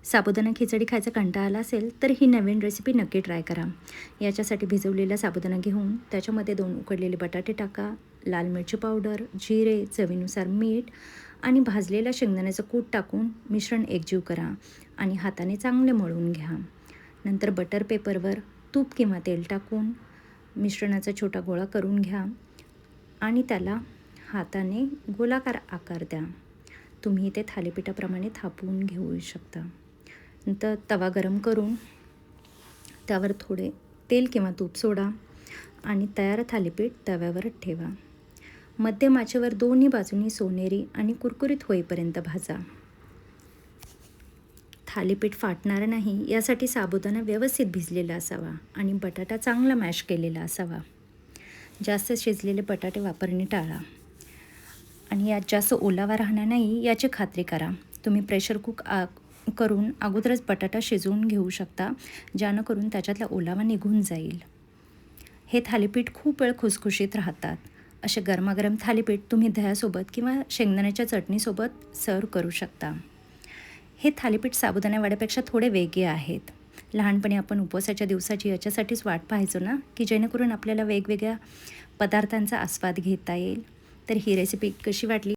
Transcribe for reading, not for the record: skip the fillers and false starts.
साबुदाणा खिचडी खायचा कंटाळा आला असेल तर ही नवीन रेसिपी नक्की ट्राय करा. याच्यासाठी भिजवलेला साबुदाणा घेऊन त्याच्यामध्ये 2 उकडलेले बटाटे टाका, लाल मिरची पावडर, जिरे, चवीनुसार मीठ आणि भाजलेला शेंगदाण्याचं कूट टाकून मिश्रण एकजीव करा आणि हाताने चांगले मळून घ्या. नंतर बटर पेपरवर तूप किंवा तेल टाकून मिश्रणाचा छोटा गोळा करून घ्या आणि त्याला हाताने गोलाकार आकार द्या. तुम्ही ते थालीपीठाप्रमाणे थापून घेऊ शकता. नंतर तवा गरम करून त्यावर थोडे तेल किंवा तूप सोडा आणि तयार थालीपीठ तव्यावर ठेवा. मध्यम आचेवर दोन्ही बाजूनी सोनेरी आणि कुरकुरीत होईपर्यंत भाजा. थालीपीठ फाटणार नाही यासाठी साबुदाणा व्यवस्थित भिजलेला असावा आणि बटाटा चांगला मॅश केलेला असावा. जास्त शिजलेले बटाटे वापरणे टाळा आणि यात जास्त ओलावा राहणार नाही याची खात्री करा. तुम्ही प्रेशर कुक करून अगोदरच बटाटा शिजवून घेऊ शकता, ज्यानं त्याच्यातला ओलावा निघून जाईल. हे थालीपीठ खूप वेळ खुसखुशीत राहतात. असे गरमागरम थालीपीठ तुम्ही दह्यासोबत किंवा शेंगदाण्याच्या चटणीसोबत सर्व करू शकता. हे थालीपीठ साबुदाणा वड्यापेक्षा थोडे वेगळे आहेत. लहानपणी आपण उपवासाच्या दिवसाची याच्यासाठीच वाट पाहायचो ना, की जेणेकरून आपल्याला वेगवेगळ्या पदार्थांचा आस्वाद घेता येईल. तर ही रेसिपी कशी वाटली